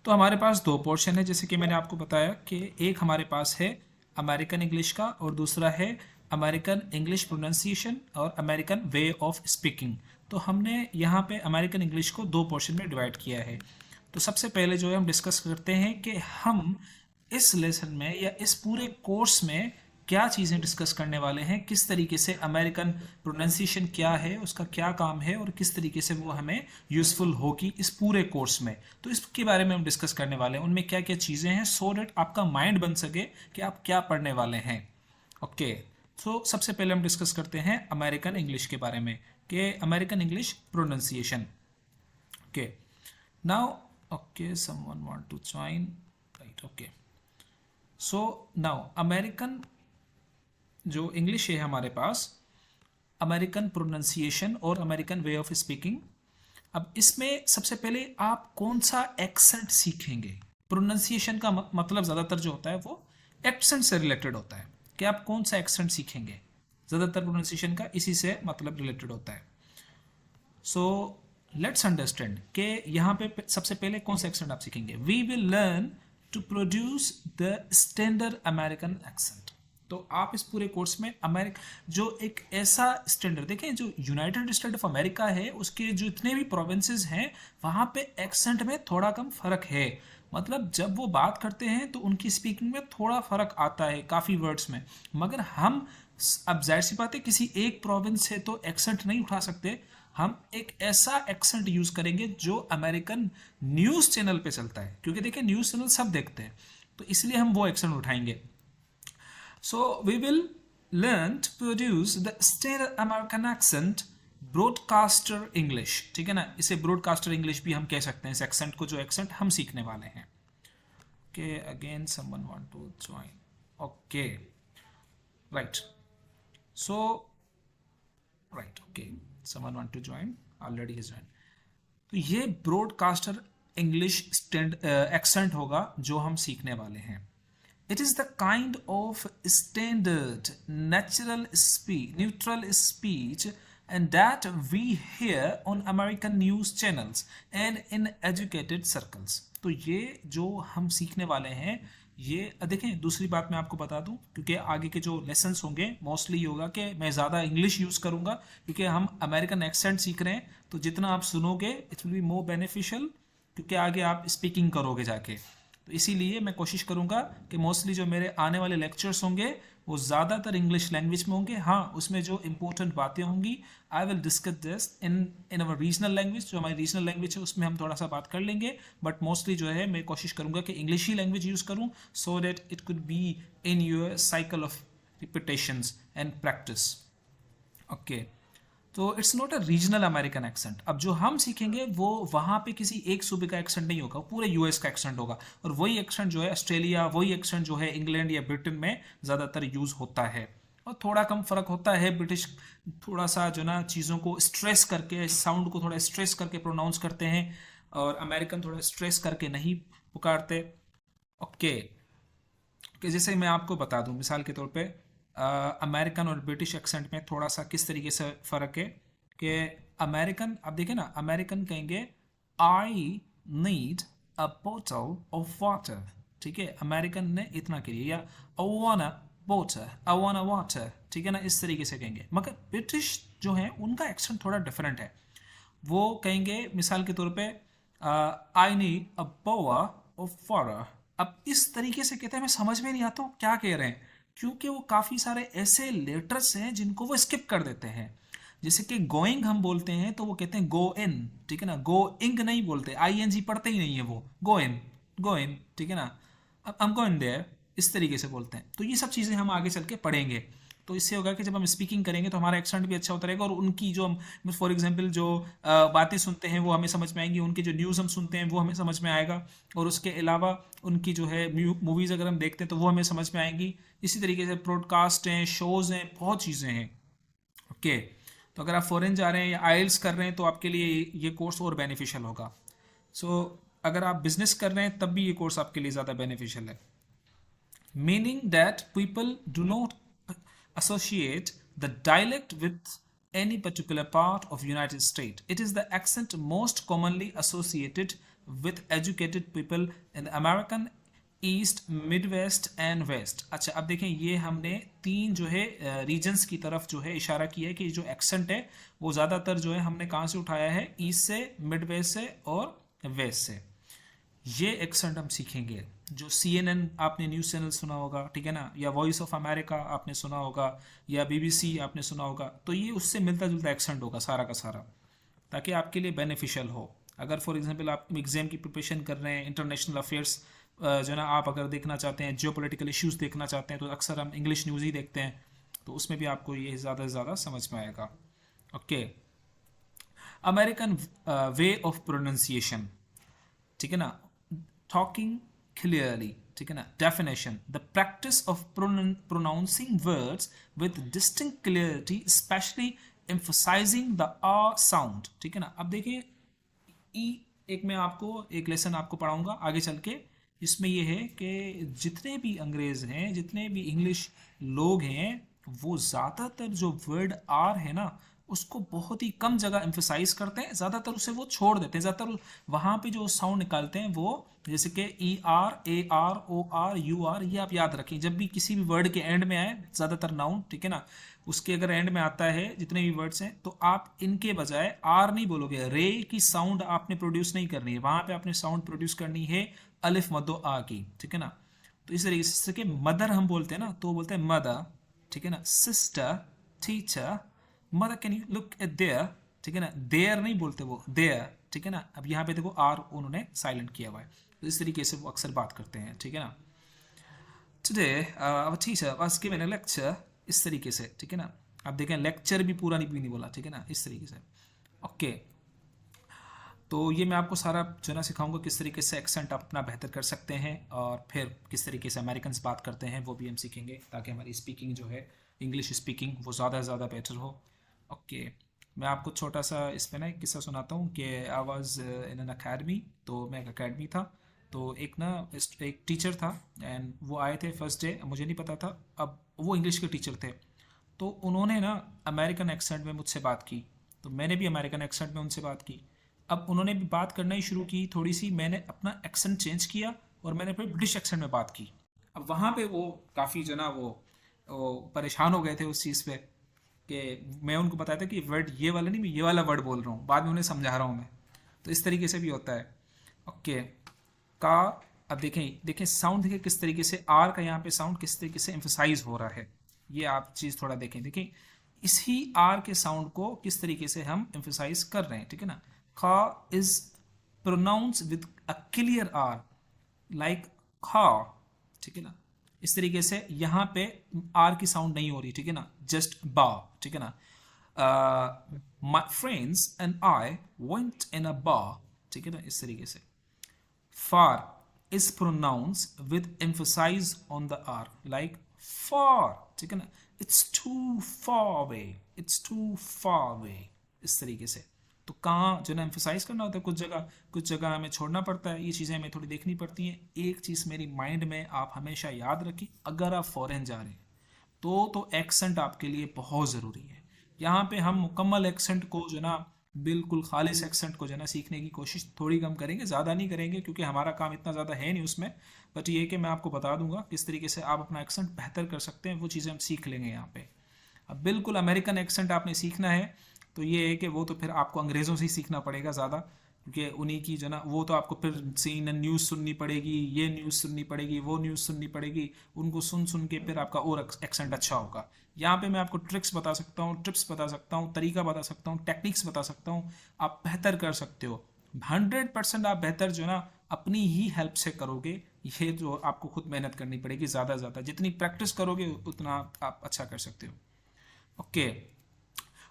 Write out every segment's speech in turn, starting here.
तो हमारे पास दो पोर्शन है, जैसे कि मैंने आपको बताया कि एक हमारे पास है अमेरिकन इंग्लिश का और दूसरा है अमेरिकन इंग्लिश प्रोनाउंसिएशन और अमेरिकन वे ऑफ स्पीकिंग। तो हमने यहाँ पे अमेरिकन इंग्लिश को दो पोर्शन में डिवाइड किया है। तो सबसे पहले जो है हम डिस्कस करते हैं कि हम इस लेसन में या इस पूरे कोर्स में क्या चीज़ें डिस्कस करने वाले हैं, किस तरीके से अमेरिकन प्रोनाउंसिएशन क्या है, उसका क्या काम है और किस तरीके से वो हमें यूज़फुल होगी इस पूरे कोर्स में। तो इसके बारे में हम डिस्कस करने वाले हैं, उनमें क्या क्या चीज़ें हैं, सो डेट आपका माइंड बन सके कि आप क्या पढ़ने वाले हैं। ओके, तो सबसे पहले हम डिस्कस करते हैं अमेरिकन इंग्लिश के बारे में कि American English pronunciation. Okay, now okay, someone want to join, right, okay. So now American जो इंग्लिश है हमारे पास, अमेरिकन प्रोनाउंसिएशन और अमेरिकन वे ऑफ स्पीकिंग। अब इसमें सबसे पहले आप कौन सा एक्सेंट सीखेंगे। प्रोनाउंसिएशन का मतलब ज़्यादातर जो होता है वो एक्सेंट से रिलेटेड होता है कि आप कौन सा एक्सेंट सीखेंगे। ज़्यादातर प्रोनाउंसिएशन का इसी से मतलब रिलेटेड होता है। सो लेट्स अंडरस्टैंड कि यहाँ पे सबसे पहले कौन सा एक्सेंट आप सीखेंगे। We will learn to produce the standard American accent. तो आप इस पूरे कोर्स में जो एक ऐसा स्टैंडर्ड देखें, जो यूनाइटेड स्टेट ऑफ अमेरिका है उसके जो इतने भी प्रोविंसेस हैं वहाँ पे एक्सेंट में थोड़ा कम फर्क है। मतलब जब वो बात करते हैं तो उनकी स्पीकिंग में थोड़ा फर्क आता है काफ़ी वर्ड्स में, मगर हम अब जाहिर सी बात है किसी एक प्रोविंस से तो एक्सेंट नहीं उठा सकते। हम एक ऐसा एक्सेंट यूज करेंगे जो अमेरिकन न्यूज चैनल पे चलता है, क्योंकि देखिए न्यूज चैनल सब देखते हैं, तो इसलिए हम वो एक्सेंट उठाएंगे। So we will learn to produce the standard American accent, broadcaster English. ठीक है ना, इसे ब्रॉडकास्टर इंग्लिश भी हम कह सकते हैं इस एक्सेंट को, जो एक्सेंट हम सीखने वाले हैं। Okay, again someone want to join. Okay, right, so right, okay, someone want to join, already is join. तो ये ब्रॉडकास्टर इंग्लिश एक्सेंट होगा जो हम सीखने वाले हैं। It is the kind of standard natural speech, neutral speech and that we hear on American news channels and in educated circles। तो ये जो हम सीखने वाले हैं, ये देखें, दूसरी बात मैं आपको बता दूं, क्योंकि आगे के जो लेसन्स होंगे मोस्टली ये होगा कि मैं ज़्यादा इंग्लिश यूज़ करूंगा, क्योंकि हम अमेरिकन एक्सेंट सीख रहे हैं। तो जितना आप सुनोगे it will be more beneficial, क्योंकि आगे आप स्पीकिंग करोगे जाके। तो इसीलिए मैं कोशिश करूंगा कि मोस्टली जो मेरे आने वाले लेक्चर्स होंगे वो ज़्यादातर इंग्लिश लैंग्वेज में होंगे। हाँ, उसमें जो इंपॉर्टेंट बातें होंगी I will discuss this in our regional language. जो हमारी रीजनल लैंग्वेज है उसमें हम थोड़ा सा बात कर लेंगे, बट मोस्टली जो है मैं कोशिश करूंगा कि इंग्लिश ही लैंग्वेज यूज़ करूं, so that it could be in your cycle of repetitions and practice. Okay, तो it's not a regional American accent. अब जो हम सीखेंगे वो वहाँ पे किसी एक सूबे का एक्सेंट नहीं होगा, पूरे यूएस का एक्सेंट होगा, और वही एक्सेंट जो है ऑस्ट्रेलिया, वही एक्सेंट जो है इंग्लैंड या ब्रिटेन में ज़्यादातर यूज़ होता है। और थोड़ा कम फर्क होता है, ब्रिटिश थोड़ा सा जो ना चीज़ों को स्ट्रेस करके, साउंड को थोड़ा स्ट्रेस करके प्रोनाउंस करते हैं, और अमेरिकन थोड़ा स्ट्रेस करके नहीं पुकारते। ओके, कि जैसे मैं आपको बता दूं मिसाल के तौर पे अमेरिकन और ब्रिटिश एक्सेंट में थोड़ा सा किस तरीके से फ़र्क है कि अमेरिकन, आप देखें ना, अमेरिकन कहेंगे आई नीड अ बोतल ऑफ वाटर। ठीक है, अमेरिकन ने इतना करिए, या आई वांट अ बोतल, आई वांट अ वाटर। ठीक है ना, इस तरीके से कहेंगे। मगर ब्रिटिश जो है उनका एक्सेंट थोड़ा डिफरेंट है। वो कहेंगे मिसाल के तौर पे I need a boa of water. अब इस तरीके से कहते हैं, मैं समझ में नहीं आता क्या कह रहे हैं, क्योंकि वो काफ़ी सारे ऐसे लेटर्स हैं जिनको वो स्किप कर देते हैं। जैसे कि गोइंग हम बोलते हैं तो वो कहते हैं गो इन। ठीक है ना, गो इंग नहीं बोलते, आई एन जी पढ़ते ही नहीं है वो, गो इन, गो इन। ठीक है ना, अब हम गो इन देयर इस तरीके से बोलते हैं। तो ये सब चीज़ें हम आगे चल के पढ़ेंगे। तो इससे होगा कि जब हम स्पीकिंग करेंगे तो हमारा एक्सेंट भी अच्छा होता रहेगा, और उनकी जो हम फॉर एग्जांपल जो बातें सुनते हैं वो हमें समझ में आएंगी, उनके जो न्यूज़ हम सुनते हैं वो हमें समझ में आएगा, और उसके अलावा उनकी जो है मूवीज़ अगर हम देखते हैं तो वो हमें समझ में आएंगी। इसी तरीके से पॉडकास्ट हैं, शोज़ हैं, बहुत चीज़ें हैं। ओके, तो अगर आप फॉरेन जा रहे हैं या आइल्स कर रहे हैं तो आपके लिए ये कोर्स और बेनिफिशियल होगा। सो अगर आप बिजनेस कर रहे हैं तब भी ये कोर्स आपके लिए ज़्यादा बेनिफिशियल है। Meaning that people do not associate the dialect with any particular part of United States. It is the accent most commonly associated with educated people in the American East, Midwest and West. अच्छा, अब देखें ये हमने तीन जो है regions की तरफ जो है इशारा किया है कि जो एक्सेंट है वो ज़्यादातर जो है हमने कहाँ से उठाया है, ईस्ट से, मिड वेस्ट से और वेस्ट से। ये एक्सेंट हम सीखेंगे। जो CNN आपने न्यूज़ चैनल सुना होगा, ठीक है ना, या वॉइस ऑफ अमेरिका आपने सुना होगा, या BBC आपने सुना होगा, तो ये उससे मिलता जुलता एक्सेंट होगा सारा का सारा, ताकि आपके लिए बेनिफिशियल हो। अगर फॉर एग्जांपल आप एग्जाम की प्रिपरेशन कर रहे हैं, इंटरनेशनल अफेयर्स जो ना आप अगर देखना चाहते हैं, जियो पोलिटिकल इश्यूज़ देखना चाहते हैं, तो अक्सर हम इंग्लिश न्यूज़ ही देखते हैं, तो उसमें भी आपको ये ज़्यादा से ज़्यादा समझ में आएगा। Okay, American way of pronunciation, ठीक है ना, टॉकिंग क्लियरली, ठीक है ना। Definition, the practice of pronouncing words with distinct clarity, specially emphasising the ah sound, ठीक है ना। अब देखिए एक मैं आपको एक लेसन आपको पढ़ाऊंगा आगे चल के, इसमें यह है कि जितने भी अंग्रेज हैं, जितने भी इंग्लिश लोग हैं, वो ज़्यादातर जो वर्ड आर है ना उसको बहुत ही कम जगह एम्फसाइज करते हैं, ज़्यादातर उसे वो छोड़ देते हैं। ज़्यादातर वहाँ पे जो साउंड निकालते हैं वो जैसे कि ER, AR, OR, UR, ये आप याद रखें जब भी किसी भी वर्ड के एंड में आए, ज़्यादातर नाउन, ठीक है ना, उसके अगर एंड में आता है जितने भी वर्ड्स हैं, तो आप इनके बजाय आर नहीं बोलोगे, रे की साउंड आपने प्रोड्यूस नहीं करनी है, वहाँ पे आपने साउंड प्रोड्यूस करनी है अलिफ मदो आ की, ठीक है ना। तो इस तरीके से कि मदर हम बोलते हैं ना, तो बोलते हैं मदर, ठीक है ना, sister, teacher, mother can you look at there, ठीक है ना, देयर नहीं बोलते वो, देयर, ठीक है ना। अब यहाँ पे देखो आर उन्होंने साइलेंट किया हुआ है, तो इस तरीके से वो अक्सर बात करते हैं, ठीक है ना। Today our teacher was giving a lecture, इस तरीके से, ठीक है ना। अब देखें लेक्चर भी पूरा नहीं बोला, ठीक है ना, इस तरीके से। ओके, तो ये मैं आपको सारा जो ना सिखाऊंगा किस तरीके से एक्सेंट आप अपना बेहतर कर सकते हैं, और फिर किस तरीके से अमेरिकन बात करते हैं वो भी हम सीखेंगे, ताकि हमारी स्पीकिंग जो है, इंग्लिश स्पीकिंग, वो ज़्यादा से ज़्यादा बेटर हो। ओके, मैं आपको छोटा सा इस पर ना एक किस्सा सुनाता हूँ कि आई वाज इन एन अकेडमी, तो मैं एक अकेडमी था, तो एक ना एक टीचर था, एंड वो आए थे फर्स्ट डे, मुझे नहीं पता था, अब वो इंग्लिश के टीचर थे, तो उन्होंने ना अमेरिकन एक्सेंट में मुझसे बात की, तो मैंने भी अमेरिकन एक्सेंट में उनसे बात की। अब उन्होंने भी बात करना ही शुरू की थोड़ी सी, मैंने अपना एक्सेंट चेंज किया और मैंने फिर ब्रिटिश एक्सेंट में बात की। अब वहाँ पे वो काफ़ी जो ना वो परेशान हो गए थे उस चीज़ पे, कि मैं उनको बताया था कि वर्ड ये वाला नहीं, मैं ये वाला वर्ड बोल रहा हूँ, बाद में उन्हें समझा रहा हूँ मैं। तो इस तरीके से भी होता है। ओके, का, अब देखें साउंड, देखें किस तरीके से आर का यहाँ पे साउंड किस तरीके से एम्फसाइज हो रहा है, ये आप चीज़ थोड़ा देखें इसी आर के साउंड को किस तरीके से हम एम्फसाइज कर रहे हैं, ठीक है ना। Car is pronounce with a clear R, like car, ठीक है ना। इस तरीके से यहाँ पे आर की साउंड नहीं हो रही, ठीक है ना, जस्ट बा, ठीक है ना। My friends and I went in a बा, ठीक है ना, इस तरीके से। far is pronounced with emphasis on the r, like far, ठीक है ना, it's too far away, it's too far away, इस तरीके से। तो कहाँ जो ना एम्फसाइज करना होता है, कुछ जगह हमें छोड़ना पड़ता है, ये चीज़ें हमें थोड़ी देखनी पड़ती हैं। एक चीज़ मेरी माइंड में आप हमेशा याद रखें, अगर आप फॉरेन जा रहे हैं तो एक्सेंट आपके लिए बहुत ज़रूरी है। यहाँ पे हम मुकम्मल एक्सेंट को जो ना, बिल्कुल खालिस एक्सेंट को जो ना सीखने की कोशिश थोड़ी कम करेंगे, ज़्यादा नहीं करेंगे, क्योंकि हमारा काम इतना ज़्यादा है नहीं उसमें। बट ये कि मैं आपको बता दूंगा किस तरीके से आप अपना एक्सेंट बेहतर कर सकते हैं, वो चीज़ें हम सीख लेंगे यहाँ पे। अब बिल्कुल अमेरिकन एक्सेंट आपने सीखना है, तो ये है कि वो तो फिर आपको अंग्रेज़ों से ही सीखना पड़ेगा ज़्यादा, क्योंकि उन्हीं की जो ना, वो तो आपको फिर CNN न्यूज़ सुननी पड़ेगी, ये न्यूज़ सुननी पड़ेगी, वो न्यूज़ सुननी पड़ेगी, उनको सुन के फिर आपका और एक्सेंट अच्छा होगा। यहाँ पे मैं आपको ट्रिक्स बता सकता हूँ, टिप्स बता सकता हूँ, तरीका बता सकता हूँ, टेक्निक्स बता सकता हूँ, आप बेहतर कर सकते हो। 100% आप बेहतर जो ना अपनी ही हेल्प से करोगे, ये जो आपको खुद मेहनत करनी पड़ेगी ज़्यादा से ज़्यादा, जितनी प्रैक्टिस करोगे उतना आप अच्छा कर सकते हो। ओके,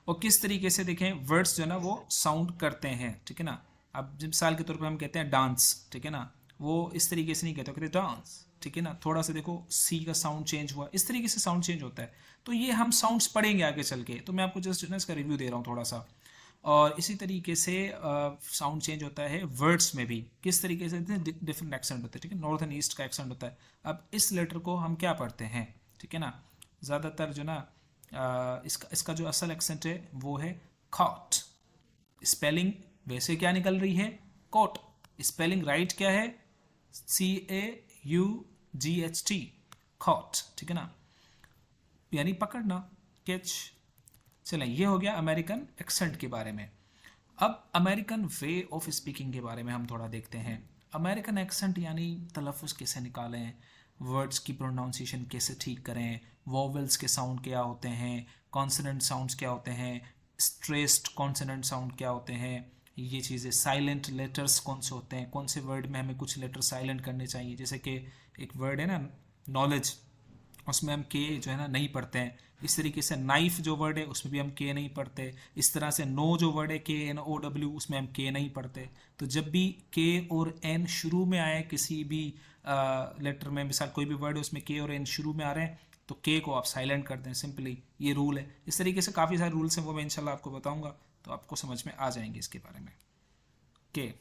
और किस तरीके से देखें वर्ड्स जो ना वो साउंड करते हैं, ठीक है ना। अब मिसाल के तौर पर हम कहते हैं डांस, ठीक है ना, वो इस तरीके से नहीं कहते, कहते डांस, ठीक है ना। थोड़ा सा देखो सी का साउंड चेंज हुआ, इस तरीके से साउंड चेंज होता है। तो ये हम साउंड्स पढ़ेंगे आगे चल के, तो मैं आपको जस्ट ना इसका रिव्यू दे रहा हूँ थोड़ा सा। और इसी तरीके से साउंड चेंज होता है वर्ड्स में भी, किस तरीके से डिफरेंट एक्सेंट होते हैं, ठीक है। नॉर्थ एंड ईस्ट का एक्सेंट होता है। अब इस लेटर को हम क्या पढ़ते हैं, ठीक है ना, ज़्यादातर जो ना इसका जो असल एक्सेंट है वो है कॉट। स्पेलिंग वैसे क्या निकल रही है, कोट, स्पेलिंग राइट क्या है? CAUGHT, caught, ठीक है ना, यानी पकड़ना, कैच। चलें, ये हो गया अमेरिकन एक्सेंट के बारे में। अब अमेरिकन वे ऑफ स्पीकिंग के बारे में हम थोड़ा देखते हैं। अमेरिकन एक्सेंट यानी तलफ़ुज़ कैसे निकालें, वर्ड्स की प्रोनाउंसिएशन कैसे ठीक करें, वोवेल्स के साउंड क्या होते हैं, कॉन्सोनेंट साउंड्स क्या होते हैं, स्ट्रेस्ड कॉन्सोनेंट साउंड क्या होते हैं, ये चीज़ें, साइलेंट लेटर्स कौन से होते हैं, कौन से वर्ड में हमें कुछ लेटर साइलेंट करने चाहिए। जैसे कि एक वर्ड है ना नॉलेज, उसमें हम के जो है ना नहीं पढ़ते हैं। इस तरीके से नाइफ जो वर्ड है उसमें भी हम के नहीं पढ़ते। इस तरह से नो जो वर्ड है KNOW, उसमें हम के नहीं पढ़ते। तो जब भी के और एन शुरू में आए किसी भी लेटर में, मिसाल कोई भी वर्ड है उसमें के और एन शुरू में आ रहे हैं, तो के को आप साइलेंट कर दें, सिंपली ये रूल है। इस तरीके से काफ़ी सारे रूल्स हैं, वो मैं इंशाल्लाह आपको बताऊंगा, तो आपको समझ में आ जाएंगे इसके बारे में। के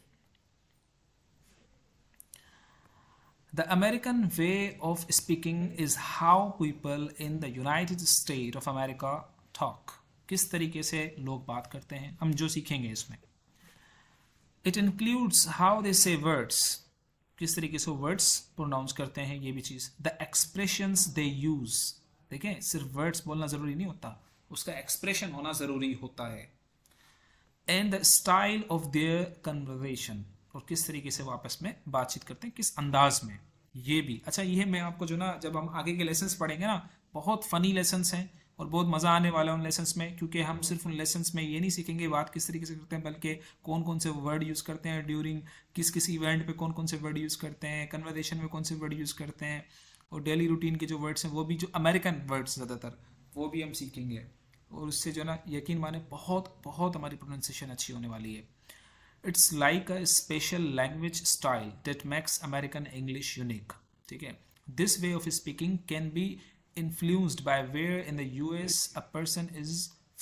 The American way of speaking is how people in the United States of America talk. किस तरीके से लोग बात करते हैं, हम जो सीखेंगे इसमें। It includes how they say words, किस तरीके से वर्ड्स प्रोनाउंस करते हैं, ये भी चीज़। The expressions they use, देखें सिर्फ वर्ड्स बोलना ज़रूरी नहीं होता, उसका एक्सप्रेशन होना ज़रूरी होता है। And the style of their conversation, और किस तरीके से वो आपस में बातचीत करते हैं, किस अंदाज में, ये भी। अच्छा, ये मैं आपको जो ना, जब हम आगे के लेसन्स पढ़ेंगे ना, बहुत फ़नी लेसन्स हैं और बहुत मज़ा आने वाला है उन लेसन्स में, क्योंकि हम सिर्फ उन लेसन्स में ये नहीं सीखेंगे बात किस तरीके से करते हैं, बल्कि कौन कौन से वर्ड यूज़ करते हैं ड्यूरिंग किस किस इवेंट पे, कौन कौन से वर्ड यूज़ करते हैं, कन्वर्सेशन में कौन से वर्ड यूज़ करते हैं, और डेली रूटीन के जो वर्ड्स हैं वो भी, जो अमेरिकन वर्ड्स ज़्यादातर, वो भी हम सीखेंगे। और उससे जो ना, यकीन माने बहुत बहुत हमारी प्रोनाउंसिएशन अच्छी होने वाली है। It's like a special language style that makes American English unique. ठीक है, this way of speaking can be influenced by where in the US a person is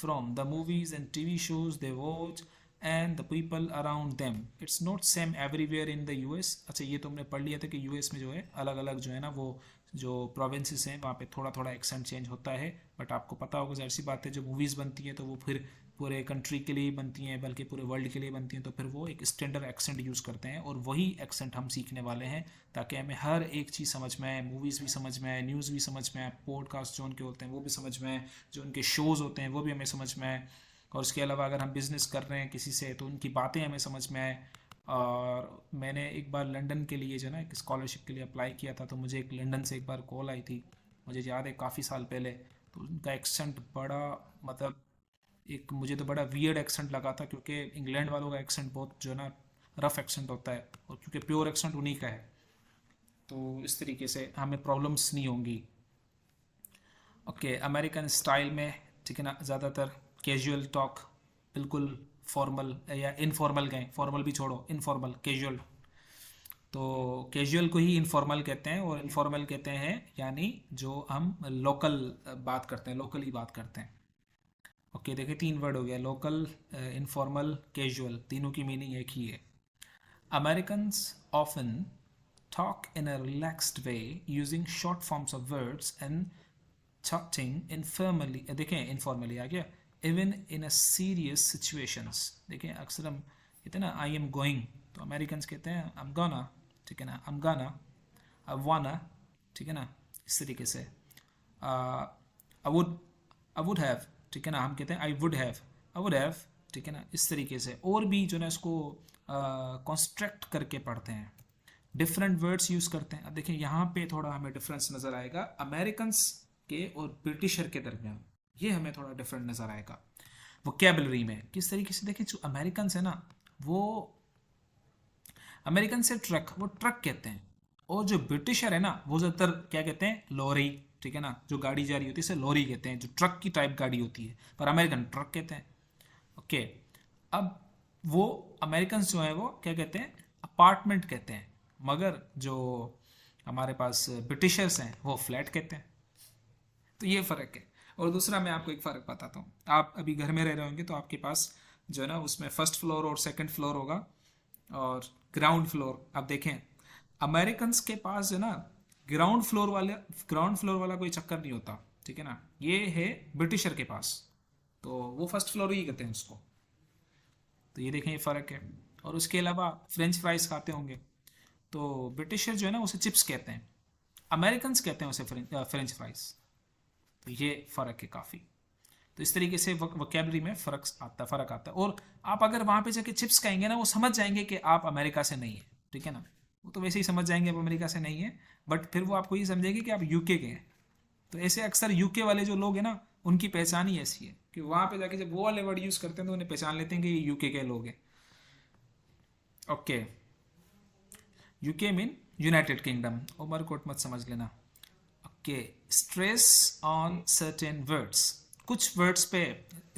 from, the movies and TV shows they watch and the people around them. It's not same everywhere in the US. अच्छा, ये तो हमने पढ़ लिया था कि US में जो है अलग अलग जो है ना, वो जो प्रोविंसेस हैं वहाँ पे थोड़ा थोड़ा एक्सेंट चेंज होता है। बट आपको पता होगा, ज़ाहिर सी बात है, जो मूवीज़ बनती हैं तो वो फिर पूरे कंट्री के लिए बनती हैं, बल्कि पूरे वर्ल्ड के लिए बनती हैं, तो फिर वो एक स्टैंडर्ड एक्सेंट यूज़ करते हैं, और वही एक्सेंट हम सीखने वाले हैं, ताकि हमें हर एक चीज़ समझ में आए, मूवीज़ भी समझ में आए, न्यूज़ भी समझ में आए, पॉडकास्ट जो उनके होते हैं वो भी समझ में आए, जो उनके शोज़ होते हैं वो भी हमें समझ में आए, और उसके अलावा अगर हम बिज़नेस कर रहे हैं किसी से तो उनकी बातें हमें समझ में आए। और मैंने एक बार लंदन के लिए जो ना एक स्कॉलरशिप के लिए अप्लाई किया था, तो मुझे एक लंदन से एक बार कॉल आई थी, मुझे याद है काफ़ी साल पहले। तो उनका एक्सेंट बड़ा, मतलब एक मुझे तो बड़ा वियर्ड एक्सेंट लगा था, क्योंकि इंग्लैंड वालों का एक्सेंट बहुत जो है ना रफ एक्सेंट होता है, और क्योंकि प्योर एक्सेंट उन्हीं का है, तो इस तरीके से हमें प्रॉब्लम्स नहीं होंगी। ओके, अमेरिकन स्टाइल में, ठीक है ना, ज़्यादातर कैजुअल टॉक, बिल्कुल फॉर्मल या इनफॉर्मल गए, फॉर्मल भी छोड़ो, इनफॉर्मल, कैजुअल। तो कैजुअल को ही इनफॉर्मल कहते हैं, और इनफॉर्मल कहते हैं यानी जो हम लोकल बात करते हैं, लोकली बात करते हैं। ओके, देखिए 3 वर्ड हो गया, लोकल, इनफॉर्मल, कैजुअल, तीनों की मीनिंग एक ही है। Americans often talk in a relaxed way using short forms of words and chatting informally, देखें informally आ गया, even in a serious situations। देखें अक्सर हम कहते हैं ना I am going, तो अमेरिकन्स कहते हैं I'm gonna, ठीक है ना, I'm gonna, I wanna, ठीक है ना, इस तरीके से। I would have, ठीक है ना, हम कहते हैं I would have, ठीक है ना, इस तरीके से। और भी जो ना इसको कंस्ट्रक्ट करके पढ़ते हैं, डिफरेंट वर्ड्स यूज़ करते हैं। अब देखिए यहाँ पे थोड़ा हमें डिफरेंस नज़र आएगा अमेरिकन्स के और ब्रिटिशर के दरमियान, ये हमें थोड़ा डिफरेंट नज़र आएगा वोकैबुलरी में। किस तरीके से, देखिए जो अमेरिकन्स है ना, वो अमेरिकन से ट्रक, वो ट्रक कहते हैं, और जो ब्रिटिशर है ना वो ज़्यादातर क्या कहते हैं, लॉरी, ठीक है ना, जो गाड़ी जा रही होती है इसे लॉरी कहते हैं, जो ट्रक की टाइप गाड़ी होती है, पर अमेरिकन ट्रक कहते हैं। ओके, अब वो अमेरिकन जो है वो क्या कहते हैं, अपार्टमेंट कहते हैं, मगर जो हमारे पास ब्रिटिशर्स हैं वो फ्लैट कहते हैं। तो ये फ़र्क है। और दूसरा मैं आपको एक फ़र्क बताता हूँ, आप अभी घर में रह रहे होंगे तो आपके पास जो है ना उसमें फर्स्ट फ्लोर और सेकंड फ्लोर होगा और ग्राउंड फ्लोर। अब देखें अमेरिकन्स के पास जो ना ग्राउंड फ्लोर वाला कोई चक्कर नहीं होता, ठीक है ना, ये है ब्रिटिशर के पास, तो वो फर्स्ट फ्लोर ही कहते हैं उसको। तो ये देखें ये फ़र्क है। और उसके अलावा फ्रेंच फ्राइज खाते होंगे। तो ब्रिटिशर जो है ना उसे चिप्स कहते हैं, अमेरिकन कहते हैं उसे फ्रेंच फ्राइज। तो ये फ़र्क है काफ़ी। तो इस तरीके से वोकेबलरी में फ़र्क आता है। और आप अगर वहाँ पे जाके चिप्स कहेंगे ना, वो समझ जाएंगे कि आप अमेरिका से नहीं है, ठीक है ना। वो तो वैसे ही समझ जाएंगे आप अमेरिका से नहीं है, बट फिर वो आपको ये समझेंगे कि आप यूके के हैं। तो ऐसे अक्सर यूके वाले जो लोग हैं ना, उनकी पहचान ही ऐसी है कि वहाँ पे जाके जब वो वाले वर्ड यूज़ करते हैं तो उन्हें पहचान लेते हैं कि ये यूके के लोग हैं। ओके, UK mean United Kingdom, Umarkot मत समझ लेना। ओके, स्ट्रेस ऑन सर्टेन वर्ड्स, कुछ वर्ड्स पे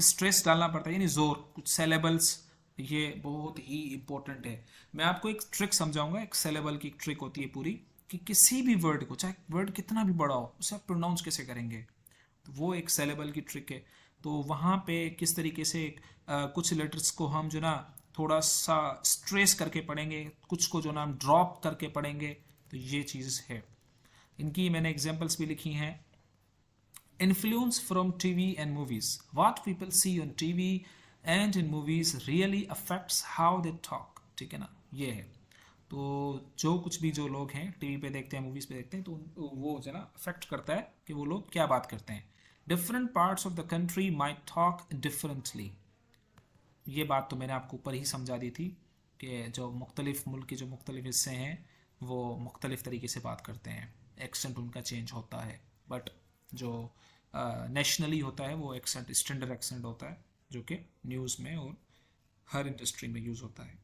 स्ट्रेस डालना पड़ता है, यानी जोर, कुछ सेलेबल्स, ये बहुत ही इंपॉर्टेंट है। मैं आपको एक ट्रिक समझाऊंगा, एक सेलेबल की एक ट्रिक होती है पूरी, कि किसी भी वर्ड को, चाहे वर्ड कितना भी बड़ा हो, उसे आप प्रोनाउंस कैसे करेंगे, तो वो एक सेलेबल की ट्रिक है। तो वहाँ पे किस तरीके से कुछ लेटर्स को हम जो ना थोड़ा सा स्ट्रेस करके पढ़ेंगे, कुछ को जो ना हम ड्रॉप करके पढ़ेंगे, तो ये चीज़ है। इनकी मैंने एग्जांपल्स भी लिखी हैं। Influence from TV and movies. What people see on TV and in movies really affects how they talk. ठीक है ना, ये है। तो जो कुछ भी जो लोग हैं टीवी पे देखते हैं, मूवीज पे देखते हैं, तो वो जो ना अफेक्ट करता है कि वो लोग क्या बात करते हैं। Different parts of the country might talk differently. ये बात तो मैंने आपको ऊपर ही समझा दी थी कि जो मुख्तलिफ मुल्क के जो मुख्तलिफ हिस्से हैं वो मुख्तलिफ तरीके से बात करते हैं, एक्सेंट उनका चेंज होता है। बट जो नेशनली होता है वो एक्सेंट स्टैंडर्ड एक्सेंट होता है, जो कि न्यूज़ में और हर इंडस्ट्री में यूज़ होता है।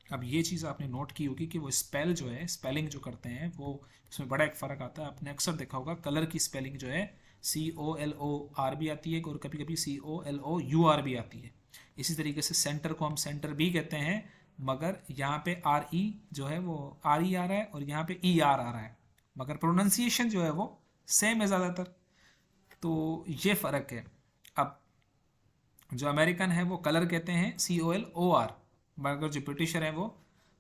अब ये चीज़ आपने नोट की होगी कि वो स्पेल जो है, स्पेलिंग जो करते हैं, वो उसमें बड़ा एक फ़र्क आता है। आपने अक्सर देखा होगा कलर की स्पेलिंग जो है COLOR भी आती है और कभी कभी COLOUR भी आती है। इसी तरीके से सेंटर को हम सेंटर भी कहते हैं, मगर यहाँ पे RE जो है वो RE आ रहा है और यहाँ पे ER आ रहा है, मगर प्रोनाउंसिएशन जो है वो सेम है ज़्यादातर। तो ये फ़र्क है। अब जो अमेरिकन है वो कलर कहते हैं COLOR, मगर जो ब्रिटिशर है वो,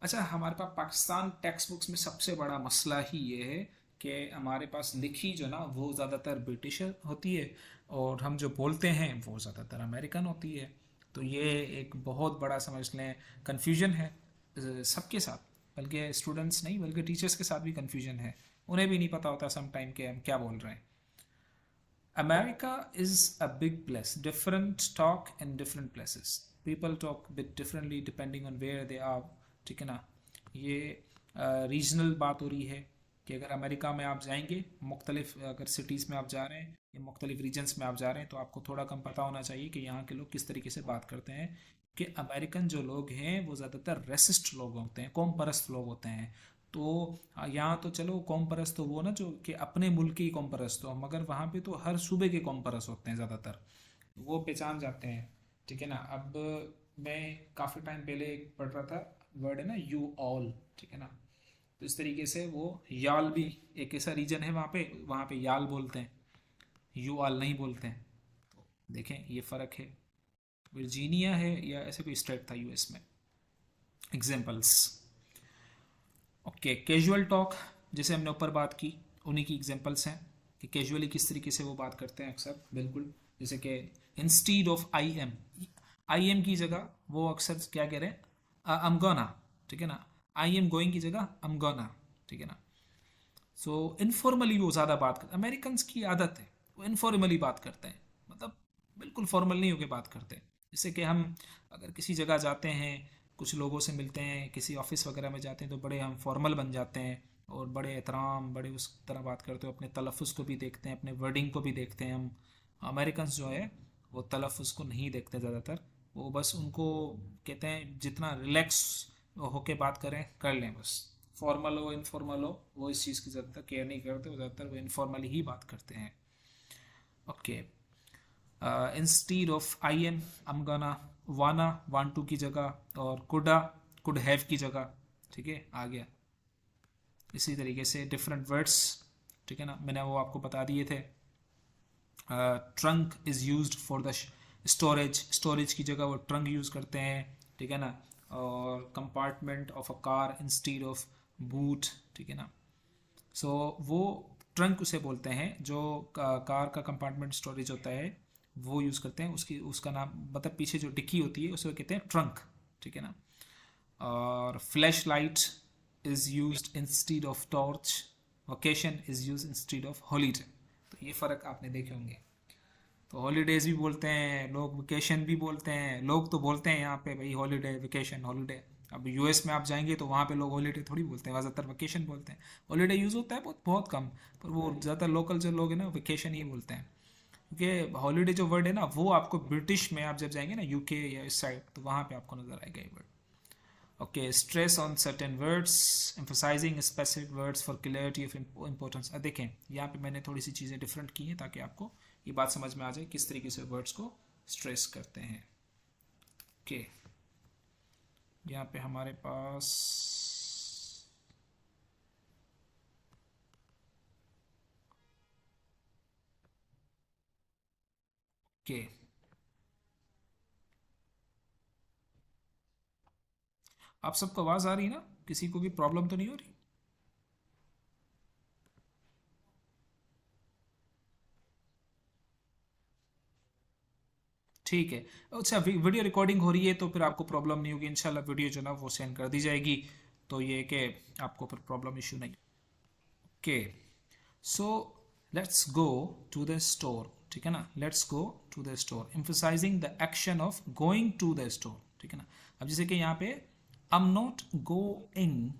अच्छा हमारे पास पाकिस्तान टेक्स्ट बुक्स में सबसे बड़ा मसला ही ये है कि हमारे पास लिखी जो ना वो ज़्यादातर ब्रिटिशर होती है और हम जो बोलते हैं वो ज़्यादातर अमेरिकन होती है। तो ये एक बहुत बड़ा समझ लें कन्फ्यूजन है सबके साथ, बल्कि स्टूडेंट्स नहीं बल्कि टीचर्स के साथ भी कन्फ्यूजन है। उन्हें भी नहीं पता होता सम टाइम के हम क्या बोल रहे हैं। America is a big place. Different talk in different places. People talk a bit differently depending on where they are. ठीक है ना, ये रीजनल बात हो रही है कि अगर अमेरिका में आप जाएंगे, मुख्तलिफ अगर सिटीज़ में आप जा रहे हैं या मुख्तलिफ रीजन्स में आप जा रहे हैं, तो आपको थोड़ा कम पता होना चाहिए कि यहाँ के लोग किस तरीके से बात करते हैं। कि अमेरिकन जो लोग हैं वो ज़्यादातर रेसिस्ट लोग होते हैं, कौम परस्त लोग होते हैं। तो यहाँ तो चलो कौम परस्त तो वो ना जो कि अपने मुल्क की कौम परस्त हो, मगर वहाँ पे तो हर सूबे के कौम परस्त होते हैं ज़्यादातर, वो पहचान जाते हैं। ठीक है ना। अब मैं काफ़ी टाइम पहले एक पढ़ रहा था, वर्ड है ना यू ऑल, ठीक है ना। तो इस तरीके से वो याल भी एक ऐसा रीजन है वहाँ पे याल बोलते हैं, यू ऑल नहीं बोलते हैं। तो देखें ये फ़र्क है। वर्जीनिया है या ऐसे कोई स्टेट था US में। एग्जाम्पल्स, ओके, कैजुअल टॉक जैसे हमने ऊपर बात की, उन्हीं की एग्जांपल्स हैं कि कैजुअली किस तरीके से वो बात करते हैं अक्सर। बिल्कुल जैसे कि इंस्टीड ऑफ आई एम की जगह वो अक्सर क्या कह रहे हैं, I'm gonna, ठीक है ना। आई एम गोइंग की जगह I'm gonna, ठीक है ना। सो इनफॉर्मली वो ज़्यादा बात करते हैं। अमेरिकन की आदत है वो इनफॉर्मली बात करते हैं, मतलब बिल्कुल फॉर्मल नहीं होकर बात करते। जैसे कि हम अगर किसी जगह जाते हैं, कुछ लोगों से मिलते हैं, किसी ऑफिस वगैरह में जाते हैं, तो बड़े हम फॉर्मल बन जाते हैं और बड़े एहतराम, बड़े उस तरह बात करते हो, अपने तलफ़ुज़ को भी देखते हैं, अपने वर्डिंग को भी देखते हैं हम। अमेरिकन जो है वो तलफ़ुज़ को नहीं देखते ज़्यादातर, वो बस उनको कहते हैं जितना रिलैक्स होके बात करें कर लें, बस फॉर्मल हो इनफॉर्मल हो वो इस चीज़ की ज़्यादातर केयर नहीं करते, वो ज़्यादातर वो इनफॉर्मली ही बात करते हैं। Okay, instead of I am I'm gonna, वाना want to की जगह और कुडा कुड हैव की जगह, ठीक है, आ गया। इसी तरीके से डिफरेंट वर्ड्स, ठीक है ना, मैंने वो आपको बता दिए थे। Trunk is used for the storage की जगह वो ट्रंक यूज़ करते हैं, ठीक है ना। और compartment of a car instead of boot, ठीक है ना। सो वो ट्रंक उसे बोलते हैं जो कार का कंपार्टमेंट स्टोरेज होता है, वो यूज़ करते हैं। उसका नाम मतलब पीछे जो डिक्की होती है उसे कहते हैं ट्रंक, ठीक है ना। और flashlight is used instead of torch, vacation is use instead of holiday. तो ये फ़र्क आपने देखे होंगे। तो हॉलीडेज भी बोलते हैं लोग, वेकेशन भी बोलते हैं लोग, तो बोलते हैं यहाँ पे भाई हॉलीडे वेकेशन हॉलीडे। अब यूएस में आप जाएंगे तो वहाँ पे लोग हॉलीडे थोड़ी बोलते हैं, ज़्यादातर वेकेशन बोलते हैं। हॉलीडे यूज़ होता है बहुत बहुत कम, पर वो ज़्यादातर लोकल जो लोग हैं ना वेकेशन ही बोलते हैं। क्योंकि हॉलीडे जो वर्ड है ना वो आपको ब्रिटिश में आप जब जाएंगे ना यूके या इस साइड तो वहाँ पे आपको नजर आएगा ये word. Okay, stress on certain words, emphasising specific words for clarity of importance. देखें यहाँ पे मैंने थोड़ी सी चीज़ें डिफरेंट की हैं ताकि आपको ये बात समझ में आ जाए किस तरीके से वर्ड्स को स्ट्रेस करते हैं। ओके, यहाँ पे हमारे पास के आप सबको आवाज़ आ रही है ना, किसी को भी प्रॉब्लम तो नहीं हो रही? ठीक है। अच्छा, वीडियो रिकॉर्डिंग हो रही है तो फिर आपको प्रॉब्लम नहीं होगी इंशाल्लाह। वीडियो जो ना वो सेंड कर दी जाएगी, तो ये कि आपको फिर प्रॉब्लम इशू नहीं। Okay, so let's go to the store, ठीक है ना। Let's go to the store, emphasising the action of going to the store, ठीक है ना। अब जैसे कि यहाँ पे आई एम नॉट गोइंग,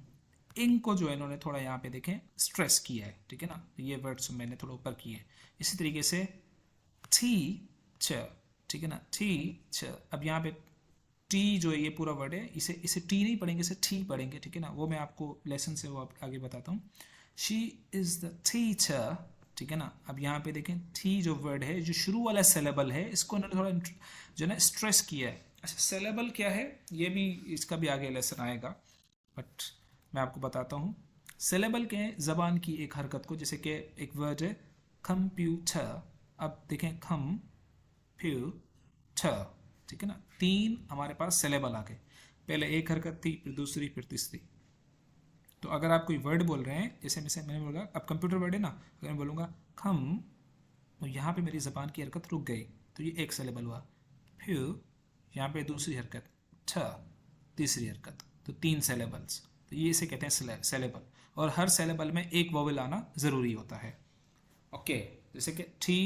इन को जो है इन्होंने थोड़ा यहाँ पे देखें स्ट्रेस किया है, ठीक है ना। ये वर्ड्स मैंने थोड़ा ऊपर किए हैं। इसी तरीके से थी च, ठीक है ना, थी च। अब यहाँ पे टी जो है ये पूरा वर्ड है, इसे इसे टी नहीं पढ़ेंगे, इसे ठी पढ़ेंगे, ठीक है ना। वो मैं आपको लेसन से वो आगे बताता हूँ। शी इज द टीचर, ठीक है ना। अब यहाँ पे देखें थी जो वर्ड है, जो शुरू वाला सेलेबल है, इसको उन्होंने थोड़ा जो है ना स्ट्रेस किया है। अच्छा, सेलेबल क्या है ये भी, इसका भी आगे लेसन आएगा, बट मैं आपको बताता हूँ। सेलेबल क्या है, जबान की एक हरकत को, जैसे कि एक वर्ड है कंप्यूटर। अब देखें खम फ्यू छ, ठीक है ना। तीन हमारे पास सेलेबल आ गए, पहले एक हरकत थी, फिर दूसरी, फिर तीसरी। तो अगर आप कोई वर्ड बोल रहे हैं, जैसे मैंने बोला अब कंप्यूटर वर्ड है ना, अगर मैं बोलूँगा खम, तो यहाँ पे मेरी ज़बान की हरकत रुक गई, तो ये एक सेलेबल हुआ। फिर यहाँ पे दूसरी हरकत छ, तीसरी हरकत, तो तीन सेलेबल्स। तो ये इसे कहते हैं सेलेबल, और हर सेलेबल में एक वोवेल आना ज़रूरी होता है। ओके, जैसे कि टी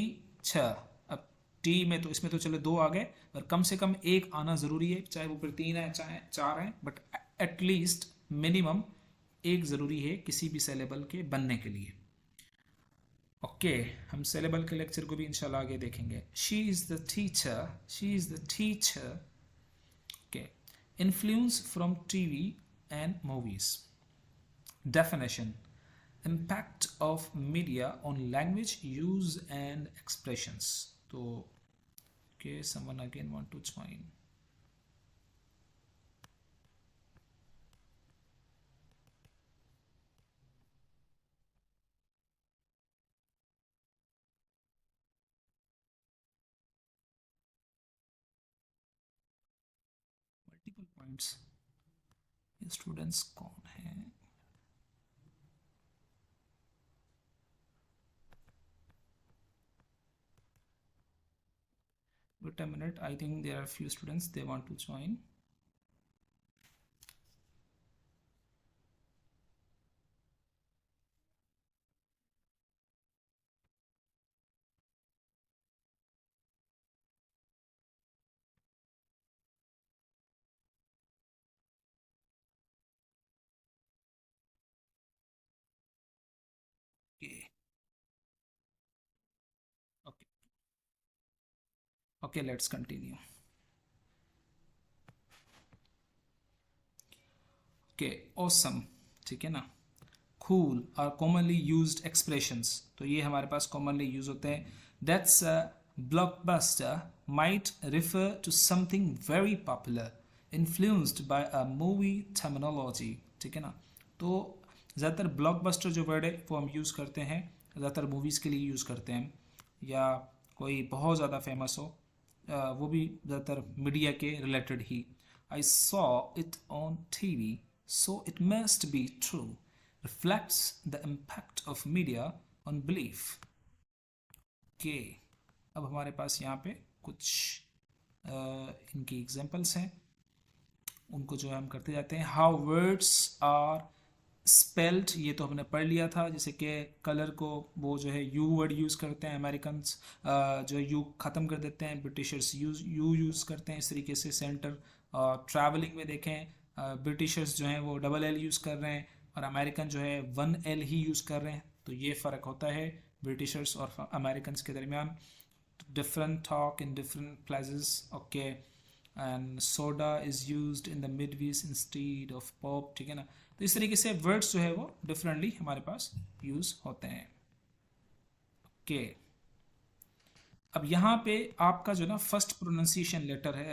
छ, अब टी में तो इसमें तो चलो दो आ गए, पर कम से कम एक आना ज़रूरी है, चाहे वो फिर तीन है चाहे चार है, बट एटलीस्ट मिनिमम एक ज़रूरी है किसी भी सेलेबल के बनने के लिए। ओके, हम सेलेबल के लेक्चर को भी इंशाल्लाह आगे देखेंगे। She is the teacher, she is the teacher. Okay, influence from TV and movies. Definition: impact of media on language use and expressions. तो okay, someone again want to join. Multiple points. ये students कौन हैं? Wait a minute, I think there are a few students they want to join. Okay, okay, okay, let's continue. Okay, awesome, ठीक है ना। cool are commonly used expressions, तो ये हमारे पास commonly use होते हैं। That's a blockbuster might refer to something very popular influenced by a movie terminology, ठीक है ना। तो ज़्यादातर blockbuster जो वर्ड है वो हम यूज़ करते हैं ज़्यादातर मूवीज़ के लिए यूज़ करते हैं, या कोई बहुत ज़्यादा फेमस हो, वो भी ज़्यादातर मीडिया के related he. I saw it on TV, so it must be true. Reflects the impact of media on belief. Okay, अब हमारे पास यहाँ पे कुछ इनकी एग्जांपल्स हैं। उनको जो है हम करते जाते हैं। हाउ वर्ड्स आर स्पेल्ड, ये तो हमने पढ़ लिया था। जैसे कि कलर को वो जो है यू वर्ड यूज़ करते हैं, अमेरिकन जो है यू ख़त्म कर देते हैं, ब्रिटिशर्स यू यूज़ करते हैं इस तरीके से। सेंटर ट्रैवलिंग में देखें, ब्रिटिशर्स जो हैं वो डबल एल यूज़ कर रहे हैं और अमेरिकन जो है वन एल ही यूज़ कर रहे हैं। तो ये फ़र्क होता है ब्रिटिशर्स और अमेरिकन के दरमियान। different talk in different places, okay, and soda is used in the midways instead of pop, ठीक है ना। तो इस तरीके से वर्ड्स जो है वो डिफरेंटली हमारे पास यूज होते हैं, ओके। अब यहाँ पे आपका जो ना फर्स्ट प्रोनाउंसिएशन लेटर है,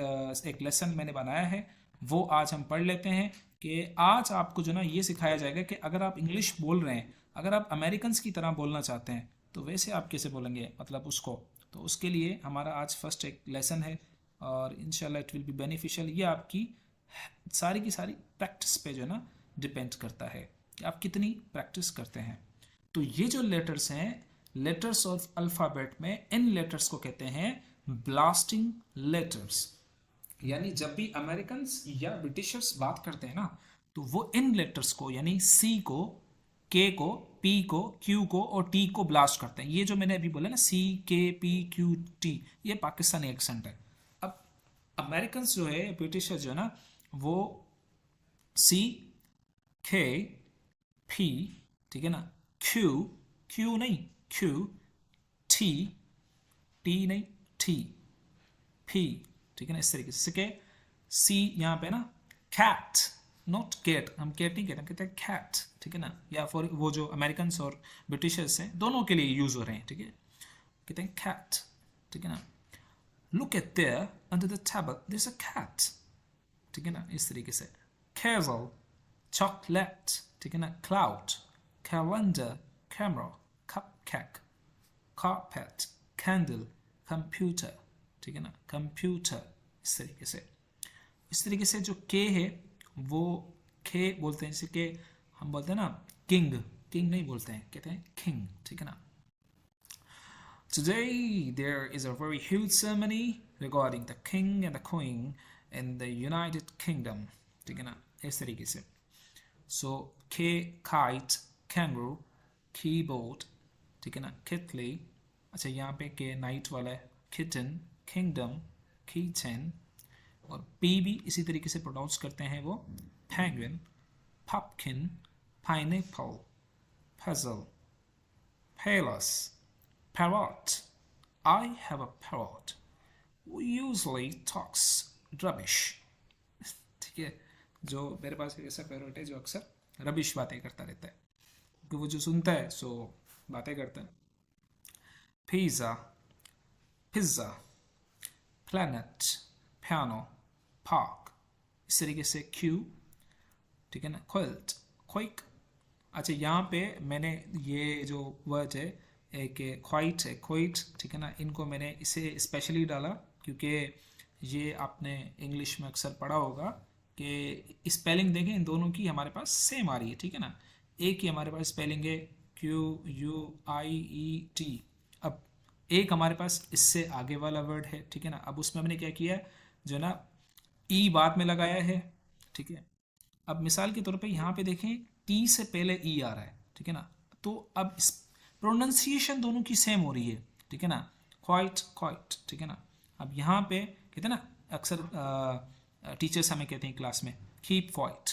एक लेसन मैंने बनाया है, वो आज हम पढ़ लेते हैं। कि आज आपको जो ना ये सिखाया जाएगा कि अगर आप इंग्लिश बोल रहे हैं, अगर आप अमेरिकन्स की तरह बोलना चाहते हैं तो वैसे आप कैसे बोलेंगे, मतलब उसको। तो उसके लिए हमारा आज फर्स्ट एक लेसन है और इंशाल्लाह इट विल बी बेनिफिशियल। ये आपकी सारी की सारी प्रैक्टिस पे जो है ना डिपेंड करता है कि आप कितनी प्रैक्टिस करते हैं। तो ये जो लेटर्स हैं, लेटर्स ऑफ अल्फ़ाबेट में, इन लेटर्स को कहते हैं ब्लास्टिंग लेटर्स। यानी जब भी अमेरिकन या ब्रिटिशर्स बात करते हैं ना, तो वो इन लेटर्स को यानी सी को, के को, पी को, क्यू को और टी को ब्लास्ट करते हैं। ये जो मैंने अभी बोला ना सी के पी क्यू टी, ये पाकिस्तानी एक्सेंट है। अब अमेरिकन जो है, ब्रिटिशर्स जो है ना, वो सी के पी, ठीक है ना, क्यू, क्यू नहीं क्यू, टी, टी नहीं टी, पी, ठीक है ना, इस तरीके से के सी यहाँ पे ना, कैट नॉट कैट, हम कैट नहीं कहते, हम कहते हैं कैट, ठीक है ना। या फॉर वो जो अमेरिकन और ब्रिटिशर्स हैं दोनों के लिए यूज हो रहे हैं, ठीक है, कहते हैं कैट, ठीक है ना। Look at there under the table there is a cat, ठीक है ना, इस तरीके से। कैरल, चॉकलेट, ठीक है ना, cloud, calendar, camera, cupcake, carpet, candle, computer, ठीक है ना, कंप्यूटर, इस तरीके से। इस तरीके से जो के है वो खे बोलते हैं, जैसे कि हम बोलते हैं ना किंग, किंग नहीं बोलते हैं, कहते हैं किंग, ठीक है ना। Today there is a very huge ceremony regarding the king and the queen in the United Kingdom, ठीक है ना, इस तरीके से। So के kite, kangaroo, keyboard, ठीक है ना, कितली, अच्छा यहाँ पे के नाइट वाला है, किटन, किंगडम, कीचन, और पी भी इसी तरीके से प्रोनाउंस करते हैं वो, penguin, pumpkin, pineapple, puzzle, palace, parrot. I have a parrot who usually talks rubbish. ठीक है, जो मेरे पास एक ऐसा पैरोट है जो अक्सर रबिश बातें करता रहता है, क्योंकि वो जो सुनता है सो बातें करता है। Pizza, pizza, planet, piano, park, इस तरीके से क्यू, ठीक है ना, क्विल्ट, क्विक। अच्छा यहाँ पे मैंने ये जो वर्ड है एक क्वाइट है, क्वाइट, ठीक है ना, इनको मैंने इसे स्पेशली डाला क्योंकि ये आपने इंग्लिश में अक्सर पढ़ा होगा कि स्पेलिंग देखें इन दोनों की हमारे पास सेम आ रही है, ठीक है ना। एक ही हमारे पास स्पेलिंग है क्यू यू आई ई टी। अब एक हमारे पास इससे आगे वाला वर्ड है, ठीक है ना। अब उसमें हमने क्या किया जो ना ई बाद में लगाया है, ठीक है। अब मिसाल के तौर पे यहाँ पे देखें टी से पहले ई आ रहा है, ठीक है ना। तो अब इस प्रोनाउंसिएशन दोनों की सेम हो रही है, ठीक है ना, क्वाइट क्वाइट, ठीक है ना। अब यहाँ पे कहते हैं ना अक्सर टीचर्स हमें कहते हैं क्लास में कीप क्वाइट,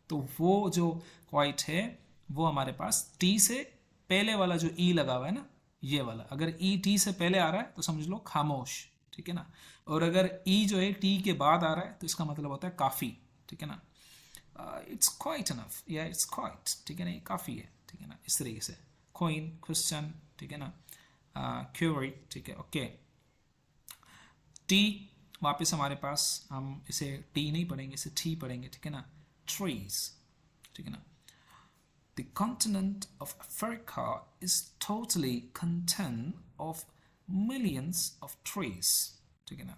तो वो जो क्वाइट है वो हमारे पास टी से पहले वाला जो ई लगा हुआ है ना, ये वाला, अगर ई टी से पहले आ रहा है तो समझ लो खामोश, ठीक है ना। और अगर ई जो है टी के बाद आ रहा है तो इसका मतलब होता है काफ़ी, ठीक है ना। इट्स क्वाइट इनफ या इट्स क्वाइट, ठीक है ना, ये काफ़ी है, ठीक है ना, इस तरीके से। कोइन, क्वेश्चन, ठीक है ना, क्यूरी, ठीक है, ओके। टी वापस हमारे पास, हम इसे टी नहीं पढ़ेंगे, इसे टी पढ़ेंगे, ठीक है ना, ट्रीज, ठीक है ना। The continent of Africa is totally content of millions of trees, ठीक है ना।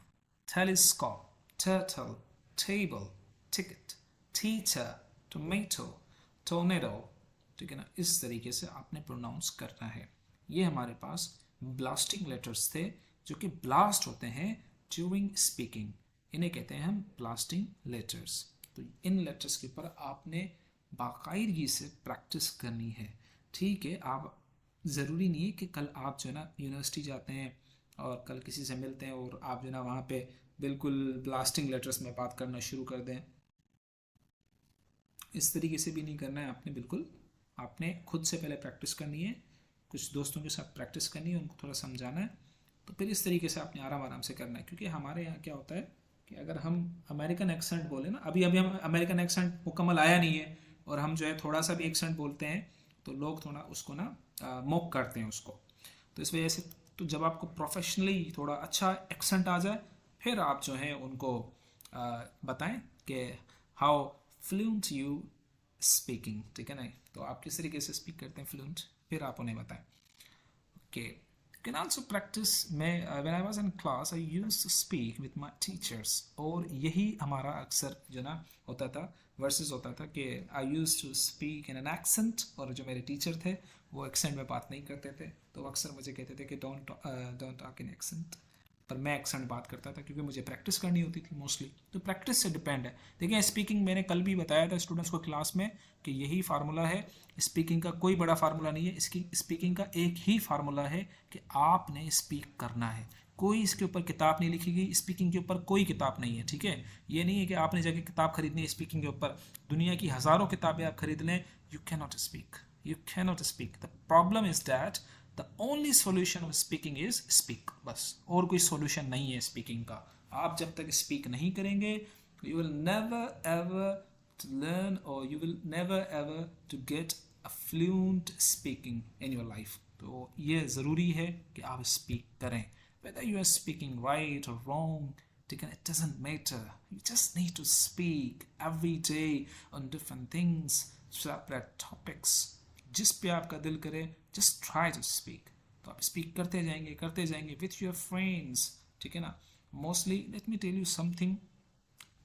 Telescope, turtle, table, ticket, teacher, tomato, tornado, ठीक है ना, इस तरीके से आपने प्रोनाउंस करना है। ये हमारे पास ब्लास्टिंग लेटर्स थे जो कि ब्लास्ट होते हैं ड्यूरिंग स्पीकिंग, इन्हें कहते हैं हम ब्लास्टिंग लेटर्स। तो इन लेटर्स के ऊपर आपने बाकायदगी से प्रैक्टिस करनी है, ठीक है। आप ज़रूरी नहीं है कि कल आप जो है ना यूनिवर्सिटी जाते हैं और कल किसी से मिलते हैं और आप जो है ना वहाँ पे बिल्कुल ब्लास्टिंग लेटर्स में बात करना शुरू कर दें। इस तरीके से भी नहीं करना है आपने, बिल्कुल आपने खुद से पहले प्रैक्टिस करनी है, कुछ दोस्तों के साथ प्रैक्टिस करनी है, उनको थोड़ा समझाना है, तो फिर इस तरीके से आपने आराम आराम से करना है। क्योंकि हमारे यहाँ क्या होता है कि अगर हम अमेरिकन एक्सेंट बोले ना, अभी अभी हम अमेरिकन एक्सेंट मुकम्मल आया नहीं है और हम जो है थोड़ा सा भी एक्सेंट बोलते हैं तो लोग थोड़ा उसको ना मोक करते हैं उसको। तो इस वजह से तो जब आपको प्रोफेशनली थोड़ा अच्छा एक्सेंट आ जाए फिर आप जो है उनको बताएं कि हाउ फ्लुएंट यू स्पीकिंग, ठीक है ना। तो आप किस तरीके से स्पीक करते हैं फ्लुएंट, फिर आप उन्हें बताएं। Okay, can also practice. मैं when I was in class I used to speak with my teachers, और यही हमारा अक्सर जो ना होता था, वर्सेस होता था कि I used to speak in an accent, और जो मेरे टीचर थे वो एक्सेंट में बात नहीं करते थे, तो अक्सर मुझे कहते थे कि डोंट टॉक इन एक्सेंट, पर मैं एक्सेंट बात करता था क्योंकि मुझे प्रैक्टिस करनी होती थी मोस्टली। तो प्रैक्टिस से डिपेंड है। देखिए स्पीकिंग मैंने कल भी बताया था स्टूडेंट्स को क्लास में कि यही फार्मूला है स्पीकिंग का, कोई बड़ा फार्मूला नहीं है इसकी। स्पीकिंग का एक ही फार्मूला है कि आपने स्पीक करना है, कोई इसके ऊपर किताब नहीं लिखी गई, स्पीकिंग के ऊपर कोई किताब नहीं है, ठीक है। ये नहीं है कि आपने जाके किताब खरीदनी है स्पीकिंग के ऊपर, दुनिया की हज़ारों किताबें आप खरीद लें, you can not speak, you can not speak. The problem is that the only solution of speaking is speak, बस, और कोई सोल्यूशन नहीं है स्पीकिंग का। आप जब तक स्पीक नहीं करेंगे you will never ever to learn, और you will never ever to get a fluent speaking in your life. तो ये ज़रूरी है कि आप स्पीक करें, whether you are speaking right or wrong, it doesn't matter. You just need to speak every day on different things, separate topics. जिस पे आपका दिल करे just try to speak. तो आप स्पीक करते जाएंगे with your friends, ठीक है ना। Mostly let me tell you something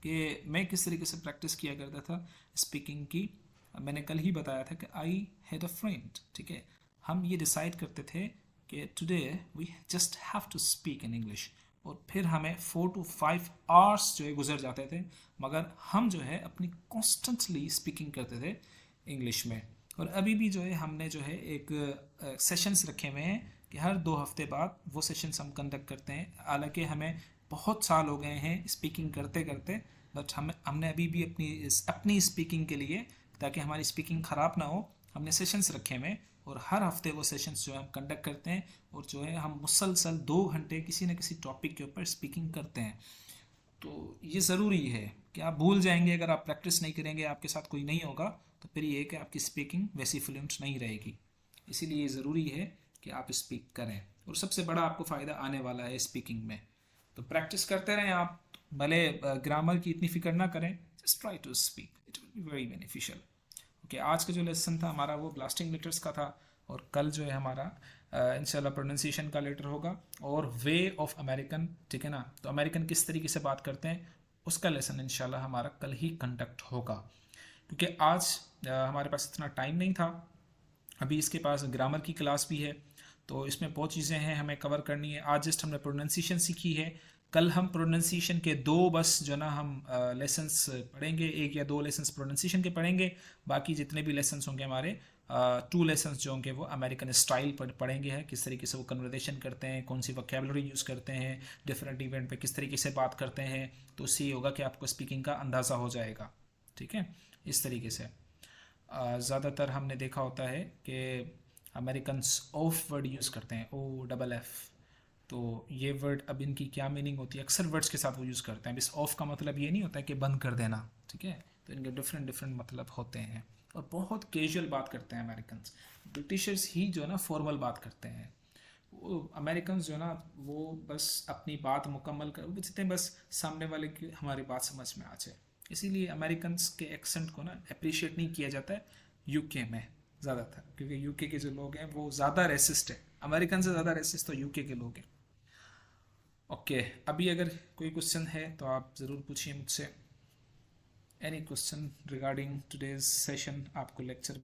कि मैं किस तरीके से प्रैक्टिस किया करता था स्पीकिंग की। मैंने कल ही बताया था कि आई हैड अ फ्रेंड, ठीक है। हम ये डिसाइड करते थे कि today we just have to speak in English, और फिर हमें 4 to 5 आवर्स जो है गुजर जाते थे, मगर हम जो है अपनी कॉन्स्टेंटली स्पीकिंग करते थे इंग्लिश में। और अभी भी जो है हमने जो है एक सेशंस रखे हुए हैं कि हर 2 हफ्ते बाद वो सेशंस हम कंडक्ट करते हैं। हालांकि हमें बहुत साल हो गए हैं स्पीकिंग करते करते, बट हमने अभी भी अपनी स्पीकिंग के लिए, ताकि हमारी स्पीकिंग ख़राब ना हो, हमने सेशंस रखे हुए, और हर हफ्ते वो सेशंस जो है हम कंडक्ट करते हैं, और जो है हम मुसलसल 2 घंटे किसी न किसी टॉपिक के ऊपर स्पीकिंग करते हैं। तो ये ज़रूरी है कि आप भूल जाएंगे अगर आप प्रैक्टिस नहीं करेंगे, आपके साथ कोई नहीं होगा, तो फिर ये है कि आपकी स्पीकिंग वैसी फ्लुएंट नहीं रहेगी। इसीलिए ये ज़रूरी है कि आप स्पीक करें, और सबसे बड़ा आपको फ़ायदा आने वाला है स्पीकिंग में। तो प्रैक्टिस करते रहें आप, भले ग्रामर की इतनी फिक्र ना करें, just try to speak, it will be very beneficial. Okay, आज का जो लेसन था हमारा वो ब्लास्टिंग लेटर्स का था, और कल जो है हमारा इंशाल्लाह प्रोनाउंसिएशन का लेटर होगा और वे ऑफ अमेरिकन, ठीक है ना। तो अमेरिकन किस तरीके से बात करते हैं उसका लेसन इंशाल्लाह हमारा कल ही कंडक्ट होगा, क्योंकि आज हमारे पास इतना टाइम नहीं था। अभी इसके पास ग्रामर की क्लास भी है, तो इसमें बहुत चीज़ें हैं हमें कवर करनी है। आज जस्ट हमने प्रोनाउंसिएशन सीखी है, कल हम प्रोनाउंसिएशन के 2 बस जो ना हम लेसन्स पढ़ेंगे, 1 या 2 लेसन्स प्रोनाउंसिएशन के पढ़ेंगे, बाकी जितने भी लेसन्स होंगे हमारे 2 लेसन्स जो होंगे वो अमेरिकन स्टाइल पढ़ेंगे हैं, किस तरीके से वो कन्वर्सेशन करते हैं, कौन सी वोकैबुलरी यूज़ करते हैं, डिफरेंट इवेंट पे किस तरीके से बात करते हैं। तो उससे ये होगा कि आपको स्पीकिंग का अंदाज़ा हो जाएगा, ठीक है। इस तरीके से ज़्यादातर हमने देखा होता है कि अमेरिकन ऑफ वर्ड यूज़ करते हैं, OFF। तो ये वर्ड अब इनकी क्या मीनिंग होती है, अक्सर वर्ड्स के साथ वो यूज़ करते हैं। इस ऑफ का मतलब ये नहीं होता है कि बंद कर देना, ठीक है। तो इनके डिफरेंट मतलब होते हैं, और बहुत कैजुअल बात करते हैं अमेरिकन। ब्रिटिशर्स ही जो है ना फॉर्मल बात करते हैं, वो अमेरिकन जो है ना वो बस अपनी बात मुकम्मल कर देते हैं, बस सामने वाले की हमारी बात समझ में आ जाए। इसीलिए अमेरिकन के एक्सेंट को ना अप्रिशिएट नहीं किया जाता है यूके में ज़्यादातर, क्योंकि यूके के जो लोग हैं वो ज़्यादा रेसिस्ट है, अमेरिकन से ज़्यादा रेसिस्ट तो यूके के लोग हैं। ओके, अभी अगर कोई क्वेश्चन है तो आप ज़रूर पूछिए मुझसे। Any question regarding today's session, आपको लेक्चर